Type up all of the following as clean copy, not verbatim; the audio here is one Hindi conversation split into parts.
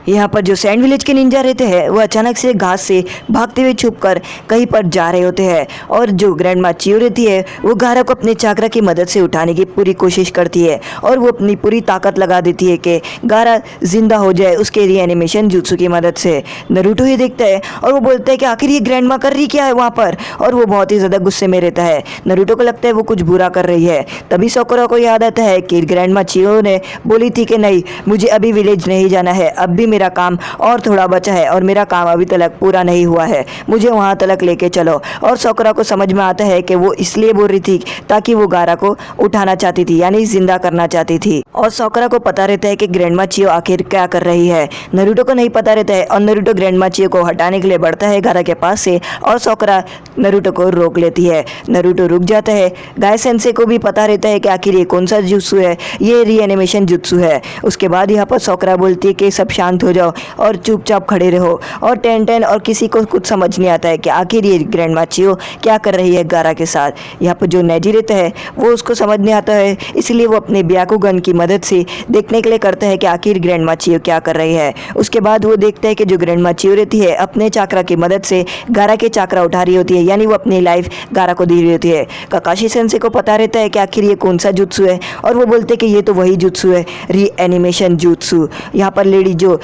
यहाँ पर जो सैंड विलेज के निंजा रहते हैं वो अचानक से घास से भागते हुए छुपकर कहीं पर जा रहे होते हैं और जो ग्रैंड माँ चियो रहती है वो गारा को अपने चाकरा की मदद से उठाने की पूरी कोशिश करती है और वो अपनी पूरी ताकत लगा देती है कि गारा जिंदा हो जाए उसके रीएनिमेशन जुत्सु की मदद से। नरूटो ये देखता है और वो बोलता है कि आखिर ये ग्रैंड माँ कर रही क्या है वहाँ पर, और वो बहुत ही ज़्यादा गुस्से में रहता है। नरूटो को लगता है वो कुछ बुरा कर रही है। तभी साकुरा को याद आता है कि ग्रैंड माँ चियो ने बोली थी कि नहीं, मुझे अभी विलेज नहीं जाना है, अब भी मेरा काम और थोड़ा बचा है और मेरा काम अभी तक पूरा नहीं हुआ है, मुझे वहाँ तक लेके चलो। और साकुरा को समझ में आता है कि वो इसलिए बोल रही थी ताकि वो गारा को उठाना चाहती थी, यानी जिंदा करना चाहती थी। और साकुरा को पता रहता है कि ग्रैंड माँ चियो आखिर क्या कर रही है। नरूटो को नहीं पता रहता है और नरूटो ग्रैंड माँ चियो को हटाने के लिए बढ़ता है गारा के पास से और साकुरा नरूटो को रोक लेती है। नरूटो रुक जाता है। गाय सेंसे को भी पता रहता है कि आखिर ये कौन सा जुत्सु है, ये रीएनिमेशन जुत्सु है। उसके बाद यहाँ पर साकुरा बोलती है कि सब शांत हो जाओ और चुपचाप खड़े रहो। और टेन और किसी को कुछ समझ नहीं आता है कि आखिर ये ग्रैंड माँ चियो क्या कर रही है गारा के साथ। यहाँ पर जो नेजी रहता है वो उसको समझ नहीं आता है, इसलिए वो अपने ब्याकुगन की मदद से देखने के लिए करता है कि आखिर ग्रैंड माँ चियो क्या कर रही है। उसके बाद वो देखता है कि जो ग्रैंड माँ चियो रहती है अपने चाकरा की मदद से गारा के चाकरा उठा रही होती है, यानी वो अपनी लाइफ गारा को दे रही होती है। काकाशी सेंसे को पता रहता है कि आखिर ये कौन सा जुत्सु है और वो बोलते हैं कि ये तो वही जुत्सु है, रीएनिमेशन जुत्सु। यहाँ पर लेडी जो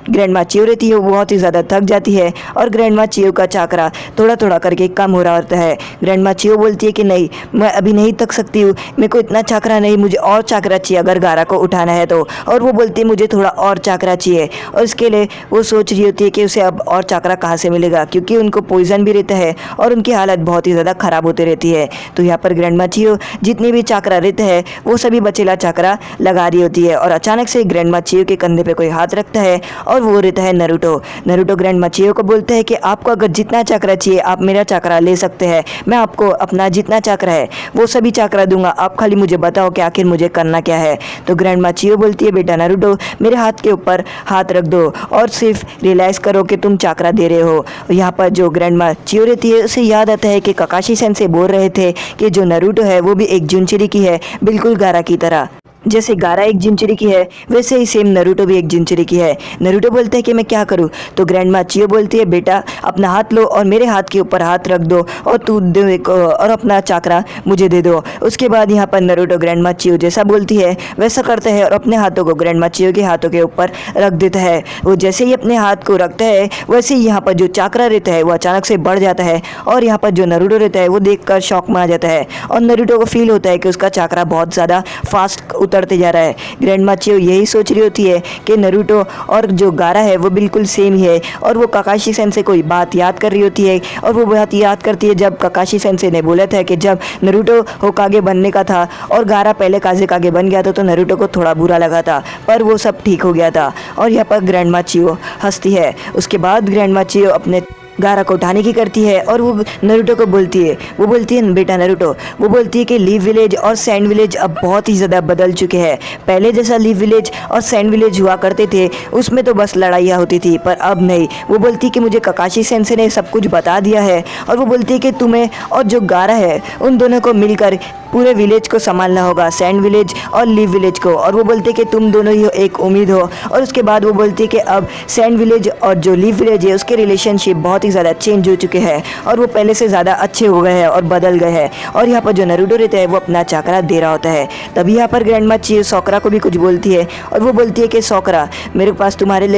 ग्रैंड माँ चियो रहती है वो बहुत ही ज़्यादा थक जाती है और ग्रैंड माँ चियो का चाकरा थोड़ा थोड़ा करके कम हो रहा होता है। ग्रैंड माँ चियो बोलती है कि नहीं, मैं अभी नहीं थक सकती हूँ, मेरे को इतना चाकरा नहीं, मुझे और चाकरा चाहिए अगर गारा को उठाना है तो। और वो बोलती है मुझे थोड़ा और चाकरा चाहिए, और इसके लिए वो सोच रही होती है कि उसे अब और चाकरा कहाँ से मिलेगा, क्योंकि उनको पॉइजन भी रहता है और उनकी हालत बहुत ही ज़्यादा ख़राब होती रहती है। तो यहाँ पर ग्रैंड माँ चियो जितनी भी चाकरा रहता है वो सभी बचेला चाकरा लगा रही होती है और अचानक से ग्रैंड माँ चियो के कंधे पर कोई हाथ रखता है और वो रहता है नरूटो। नरूटो ग्रैंड माँ चियो को बोलते हैं कि आपको अगर जितना चाकरा चाहिए आप मेरा चाकरा ले सकते हैं, मैं आपको अपना जितना चाकरा है वो सभी चाकरा दूंगा, आप खाली मुझे बताओ कि आखिर मुझे करना क्या है। तो ग्रैंड माँ चियो बोलती है बेटा नरूटो मेरे हाथ के ऊपर हाथ रख दो और सिर्फ रियलाइज़ करो कि तुम चाकरा दे रहे हो। यहाँ पर जो ग्रैंड माँ चियो रहती है उसे याद आता है कि काकाशी सेंसे बोल रहे थे कि जो नरूटो है वो भी एक जुनचिरी की है, बिल्कुल गारा की तरह। जैसे गारा एक जिंचुरी की है वैसे ही सेम नरूटो भी एक जिंचुरी की है। नरूटो बोलते हैं कि मैं क्या करूं, तो ग्रैंड माँ चियो बोलती है बेटा अपना हाथ लो और मेरे हाथ के ऊपर हाथ रख दो और तू दे और अपना चाकरा मुझे दे दो। उसके बाद यहाँ पर नरूटो ग्रैंड माँ चियो जैसा बोलती है वैसा करता है और अपने हाथों को ग्रैंड माँ चियो के हाथों के ऊपर रख देता है। वो जैसे ही अपने हाथ को रखता है वैसे ही यहाँ पर जो चाकरा रहता है वो अचानक से बढ़ जाता है और यहाँ पर जो नरूटो रहता है वो देखकर शॉक में आ जाता है और नरूटो को फील होता है कि उसका चाकरा बहुत ज़्यादा फास्ट उतरते जा रहा है। ग्रैंड माँ चियो यही सोच रही होती है कि नरूटो और जो गारा है वो बिल्कुल सेम ही है और वो काकाशी सेंसे कोई बात याद कर रही होती है और वो बात याद करती है जब काकाशी सेंसे ने बोला था कि जब नरूटो होकागे बनने का था और गारा पहले काज़ेकागे बन गया था तो नरूटो को थोड़ा बुरा लगा था, पर वो सब ठीक हो गया था। और यहाँ पर ग्रैंड माँ चियो हंसती है। उसके बाद ग्रैंड माँ चियो अपने गारा को उठाने की करती है और वो नरूटो को बोलती है बेटा नरूटो, वो बोलती है कि लीव विलेज और सैंड विलेज अब बहुत ही ज़्यादा बदल चुके हैं। पहले जैसा लीव विलेज और सैंड विलेज हुआ करते थे उसमें तो बस लड़ाइयाँ होती थी, पर अब नहीं। वो बोलती है कि मुझे काकाशी सेंसे ने सब कुछ बता दिया है और वो बोलती है कि तुम्हें और जो गारा है उन दोनों को मिलकर पूरे विलेज को संभालना होगा, सैंड विलेज और लीव विलेज को। और वो बोलते हैं कि तुम दोनों ही एक उम्मीद हो। और उसके बाद वो बोलती है कि अब सैंड विलेज और जो लीव विलेज है उसके रिलेशनशिप बहुत ही ज़्यादा चेंज हो चुके हैं और वो पहले से ज़्यादा अच्छे हो गए हैं और बदल गए हैं। और यहाँ पर जो नरूटो रहता है वो अपना चाकरा दे रहा होता है। तभी यहाँ पर ग्रैंड माँ चियो साकुरा को भी कुछ बोलती है और वो बोलती है कि साकुरा मेरे पास तुम्हारे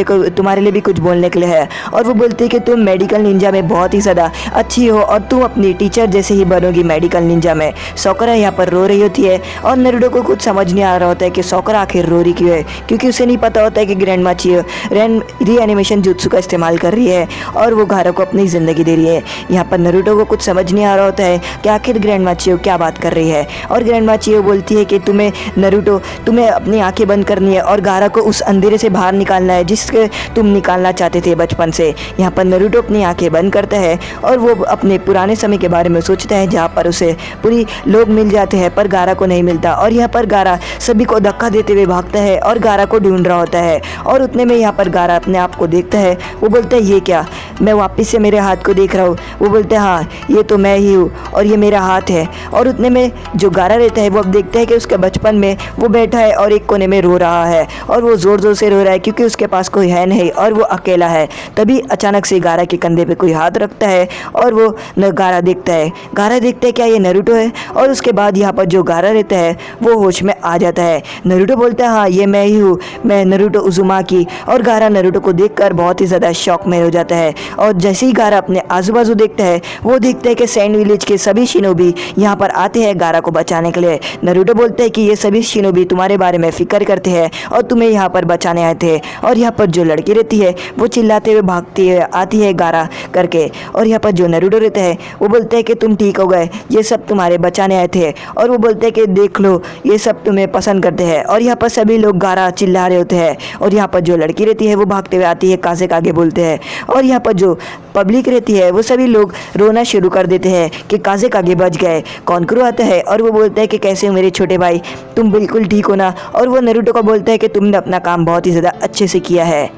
लिए भी कुछ बोलने के लिए है। और वो बोलती है कि तुम मेडिकल निंजा में बहुत ही ज़्यादा अच्छी हो और तुम अपनी टीचर जैसे ही बनोगी मेडिकल निंजा में। साकुरा यहाँ पर रो रही होती है और नरूटो को कुछ समझ नहीं आ रहा होता है कि साकुरा आखिर रो रही क्यों है, क्योंकि उसे नहीं पता होता है कि ग्रैंड माँ चियो रीएनिमेशन जुत्सु का इस्तेमाल कर रही है और वो गारा को अपनी ज़िंदगी दे रही है। यहाँ पर नरूटो को कुछ समझ नहीं आ रहा होता है कि आखिर ग्रैंड माँ चियो क्या बात कर रही है। और ग्रैंड माँ चियो बोलती है कि तुम्हें अपनी आंखें बंद करनी है और गारा को उस अंधेरे से बाहर निकालना है जिसके तुम निकालना चाहते थे बचपन से। यहाँ पर नरूटो अपनी आंखें बंद करता है और वो अपने पुराने समय के बारे में सोचता है जहाँ पर उसे पूरी लोग मिल जाते हैं पर गारा को नहीं मिलता। और यहाँ पर गारा सभी को धक्का देते हुए भागता है और गारा को ढूंढ रहा होता है और उतने में यहाँ पर गारा अपने आप को देखता है। वो बोलता है ये क्या, मैं वापस से मेरे हाथ को देख रहा हूँ। वो बोलता है हाँ ये तो मैं ही हूँ और ये मेरा हाथ है। और उतने में जो गारा रहता है वो अब देखता है कि उसके बचपन में वो बैठा है और एक कोने में रो रहा है और वो ज़ोर ज़ोर से रो रहा है क्योंकि उसके पास कोई है नहीं और वो अकेला है। तभी अचानक से गारा के कंधे पे कोई हाथ रखता है और वो गारा देखता है। गारा देखता है क्या ये नरूटो है। और उसके बाद यहाँ पर जो गारा रहता है वो होश में आ जाता है। नरूटो बोलता है हाँ ये मैं ही हूँ, मैं नरूटो उज़ुमाकी। और गारा नरूटो को देखकर बहुत ही ज़्यादा शॉक में हो जाता है। और जैसे ही गारा अपने आजू बाजू देखता है वो देखता है कि सैंड विलेज के सभी शिनोबी यहाँ पर आते हैं गारा को बचाने के लिए। नरूटो बोलता है कि ये सभी शिनोबी तुम्हारे बारे में फिक्र करते हैं और तुम्हें यहाँ पर बचाने आए थे। और यहाँ पर जो लड़की रहती है वो चिल्लाते हुए भागती है आती है गारा करके। और यहाँ पर जो नरूटो रहता है वो बोलता है कि तुम ठीक हो गए, ये सब तुम्हारे बचाने आए थे। और वो बोलते हैं कि देख लो ये सब तुम्हें पसंद करते हैं। और यहाँ पर सभी लोग गारा चिल्ला रहे होते हैं। और यहाँ पर जो लड़की रहती है वो भागते हुए आती है काजे कागे बोलते हैं। और यहाँ पर जो पब्लिक रहती है वो सभी लोग रोना शुरू कर देते हैं कि काजे कागे बच गए। कॉन्करो आता है और वो बोलता है कि कैसे हो मेरे छोटे भाई, तुम बिल्कुल ठीक हो ना। और वो नरूटो को बोलता है कि तुमने अपना काम बहुत ही ज़्यादा अच्छे से किया है।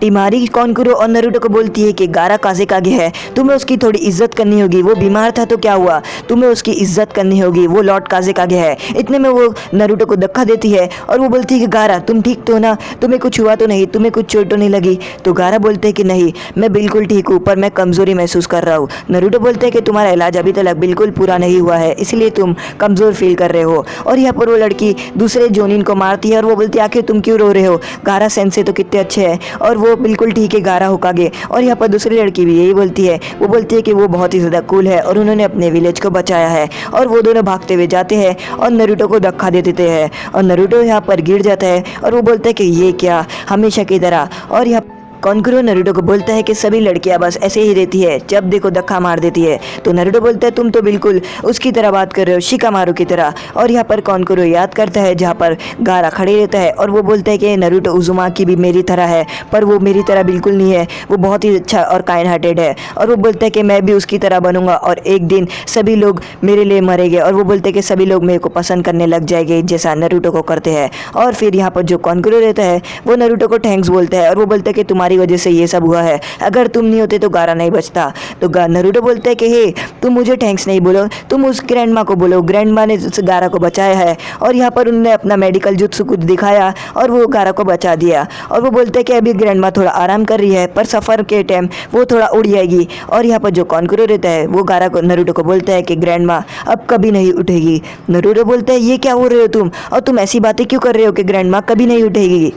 टिमारी कॉन्करो और नरूटो को बोलती है कि गारा काजे कागे है, तुम्हें उसकी थोड़ी इज्जत करनी होगी। वो बीमार था तो क्या हुआ, तुम्हें उसकी इज्जत करनी होगी, वो लॉर्ड काजे कागे है। इतने में वो नरूटो को धक्का देती है और वो बोलती है कि गारा तुम ठीक तो ना, तुम्हें कुछ हुआ तो नहीं, तुम्हें कुछ चोट तो नहीं लगी। तो गारा बोलते हैं कि नहीं मैं बिल्कुल ठीक हूँ पर मैं कमज़ोरी महसूस कर रहा हूँ। नरूटो बोलते हैं कि तुम्हारा इलाज अभी तक बिल्कुल पूरा नहीं हुआ है इसलिए तुम कमज़ोर फील कर रहे हो। और यहाँ पर वो लड़की दूसरे जोनिन को मारती है और वो बोलती है आखिर तुम क्यों रो रहे हो, गारा सेंसे तो कितने अच्छे हैं और वो बिल्कुल ठीक है गारा होकागे। और यहाँ पर दूसरी लड़की भी यही बोलती है, वो बोलती है कि वो बहुत ही ज़्यादा कूल है और उन्होंने अपने विलेज को बचाया है। और वो दोनों भागते हुए जाते हैं और नरूटो को धक्का दे देते हैं और नरूटो यहाँ पर गिर जाता है और वो बोलता है कि ये क्या हमेशा की तरह। और यहाँ कॉन्करो नरूटो को बोलता है कि सभी लड़कियां बस ऐसे ही रहती है, जब देखो धक्का मार देती है। तो नरूटो बोलता है तुम तो बिल्कुल उसकी तरह बात कर रहे हो, शिकामारू की तरह। और यहाँ पर कॉन्करो याद करता है जहाँ पर गारा खड़े रहता है और वो बोलता है कि नरूटो उज़ुमाकी भी मेरी तरह है पर वो मेरी तरह बिल्कुल नहीं है, वो बहुत ही अच्छा और काइंड हार्टेड है। और वो बोलता है कि मैं भी उसकी तरह बनूंगा और एक दिन सभी लोग मेरे लिए मरेंगे। और वो बोलते हैं कि सभी लोग मेरे को पसंद करने लग जाएंगे जैसा नरूटो को करते हैं। और फिर यहाँ पर जो कॉन्करो रहता है वो नरूटो को थैंक्स बोलता है और वो बोलता है कि तुम्हारी वजह से ये सब हुआ है, अगर तुम नहीं होते तो गारा नहीं बचता। तो नरूटो बोलता है कि हे तुम मुझे थैंक्स नहीं बोलो, तुम उस ग्रैंड माँ को बोलो, ग्रैंड माँ ने गारा को बचाया है। और यहाँ पर उन्होंने अपना मेडिकल जुत्सु कुछ दिखाया और वो गारा को बचा दिया। और वो बोलते हैं कि अभी ग्रैंड माँ थोड़ा आराम कर रही है पर सफ़र के टाइम वो थोड़ा उड़ जाएगी। और यहाँ पर जो कॉन्करो रहता है वो गारा को नरूटो को बोलता है कि ग्रैंड माँ अब कभी नहीं उठेगी। नरूटो बोलता है ये क्या हो रहे हो तुम, और तुम ऐसी बातें क्यों कर रहे हो कि ग्रैंड माँ कभी नहीं उठेगी।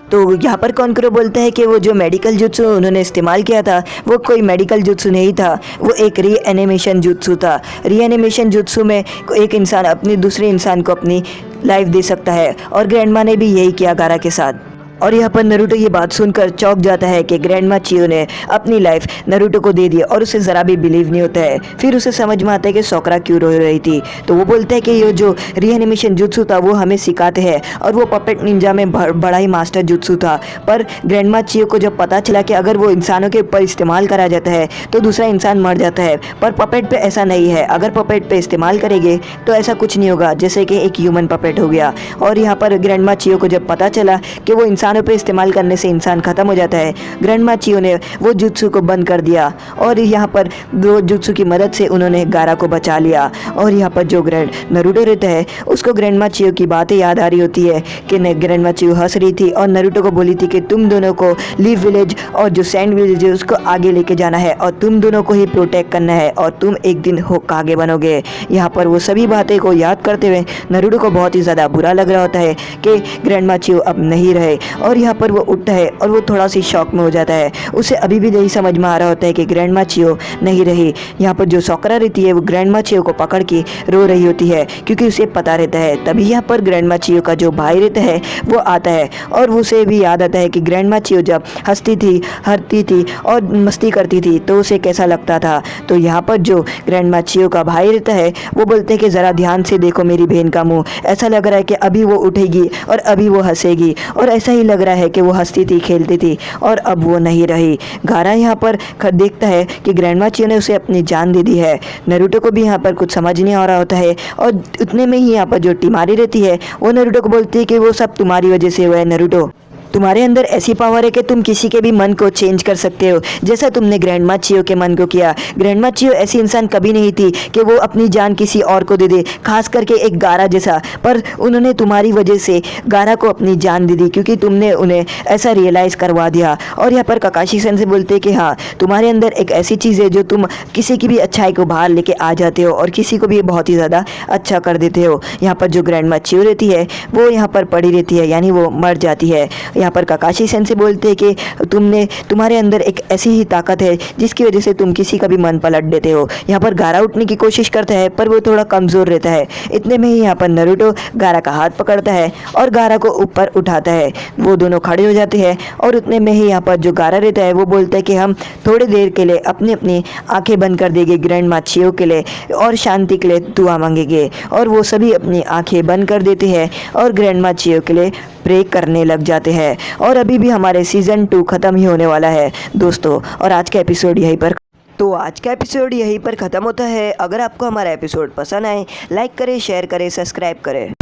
तो यहाँ पर कॉन्करो बोलता है कि वो जो मेडिकल जुत्सु उन्होंने इस्तेमाल किया था वो कोई मेडिकल जुत्सु नहीं था, वो एक रीएनिमेशन जुत्सु था। रीएनिमेशन जुत्सु में एक इंसान अपनी दूसरे इंसान को अपनी लाइफ दे सकता है और ग्रैंडमा ने भी यही किया गारा के साथ। और यहाँ पर नरूटो ये बात सुनकर चौंक जाता है कि ग्रैंडमा चियो ने अपनी लाइफ नरूटो को दे दी और उसे ज़रा भी बिलीव नहीं होता है। फिर उसे समझ में आता है कि सोकरा क्यों रो रही थी। तो वो बोलता है कि ये जो रीएनिमेशन जुत्सु था वो हमें सिखाते हैं और वो पपेट निंजा में बड़ा ही मास्टर जुत्सु था। पर ग्रैंडमा चियो को जब पता चला कि अगर वो इंसानों के ऊपर इस्तेमाल करा जाता है तो दूसरा इंसान मर जाता है, पर पपेट पे ऐसा नहीं है, अगर पपेट पे इस्तेमाल करेंगे तो ऐसा कुछ नहीं होगा जैसे कि एक ह्यूमन पपेट हो गया। और यहाँ पर ग्रैंडमा चियो को जब पता चला कि वो इंसानों पे इस्तेमाल करने से इंसान ख़त्म हो जाता है, ग्रैंडमा चियो ने वो जुत्सु को बंद कर दिया और यहाँ पर दो जुत्सु की मदद से उन्होंने गारा को बचा लिया। और यहाँ पर जो नरूटो रहता है उसको ग्रैंडमा चियो की बातें याद आ रही होती है कि ग्रैंडमा चियो हंस रही थी और नरूटो को बोली थी कि तुम दोनों को लीव विलेज और जो सैंड विलेज है उसको आगे लेके जाना है और तुम दोनों को ही प्रोटेक्ट करना है और तुम एक दिन होकागे बनोगे। यहाँ पर वो सभी बातें को याद करते हुए नरूटो को बहुत ही ज़्यादा बुरा लग रहा होता है कि ग्रैंडमा चियो अब नहीं रहे। और यहाँ पर वो उठता है और वो थोड़ा सी शॉक में हो जाता है, उसे अभी भी नहीं समझ में आ रहा होता है कि ग्रैंडमा चियो नहीं रही। यहाँ पर जो सोकरा रहती है वो ग्रैंडमा चियो को पकड़ के रो रही होती है क्योंकि उसे पता रहता है। तभी यहाँ पर ग्रैंडमा चियो का जो भाई रहता है वो आता है और उसे भी याद आता है कि ग्रैंडमा चियो जब हंसती थी, हरती थी और मस्ती करती थी तो उसे कैसा लगता था। तो यहाँ पर जो ग्रैंडमा चियो का भाई रहता है वो बोलते हैं कि ज़रा ध्यान से देखो मेरी बहन का मुँह, ऐसा लग रहा है कि अभी वो उठेगी और अभी वो हंसेगी और ऐसा ही लग रहा है कि वो हंसती थी, खेलती थी और अब वो नहीं रही। गारा यहाँ पर देखता है कि ग्रैंडमा चियो ने उसे अपनी जान दे दी है। नरूटो को भी यहाँ पर कुछ समझ नहीं आ रहा होता है और उतने में ही यहाँ पर जो टिमारी रहती है वो नरूटो को बोलती है कि वो सब तुम्हारी वजह से हुआ है नरूटो। तुम्हारे अंदर ऐसी पावर है कि तुम किसी के भी मन को चेंज कर सकते हो, जैसा तुमने ग्रैंडमा चियो के मन को किया। ग्रैंडमा चियो ऐसी इंसान कभी नहीं थी कि वो अपनी जान किसी और को दे दे, खास करके एक गारा जैसा, पर उन्होंने तुम्हारी वजह से गारा को अपनी जान दे दी, क्योंकि तुमने उन्हें ऐसा रियलाइज़ करवा दिया। और यहाँ पर काकाशी सेन से बोलते कि हाँ, तुम्हारे अंदर एक ऐसी चीज़ है जो तुम किसी की भी अच्छाई को बाहर लेके आ जाते हो और किसी को भी बहुत ही ज़्यादा अच्छा कर देते हो। यहाँ पर जो ग्रैंडमा चियो रहती है वो यहाँ पर पड़ी रहती है, यानी वो मर जाती है। यहाँ पर काकाशी सेन से बोलते हैं कि तुम्हारे अंदर एक ऐसी ही ताकत है जिसकी वजह से तुम किसी का भी मन पलट देते हो। यहाँ पर गारा उठने की कोशिश करता है पर वो थोड़ा कमज़ोर रहता है। इतने में ही यहाँ पर नारुतो गारा का हाथ पकड़ता है और गारा को ऊपर उठाता है। वो दोनों खड़े हो जाते हैं और उतने में ही यहाँ पर जो गारा रहता है वो बोलता है कि हम थोड़ी देर के लिए अपनी अपनी आंखें बंद कर देंगे ग्रैंडमा चियो के लिए और शांति के लिए दुआ मांगेंगे। और वो सभी अपनी आंखें बंद कर देते हैं और ग्रैंडमा चियो के लिए प्रे करने लग जाते हैं। और अभी भी हमारे सीज़न 2 ख़त्म ही होने वाला है दोस्तों, और आज का एपिसोड यहीं पर ख़त्म होता है। अगर आपको हमारा एपिसोड पसंद आए, लाइक करें, शेयर करें, सब्सक्राइब करें।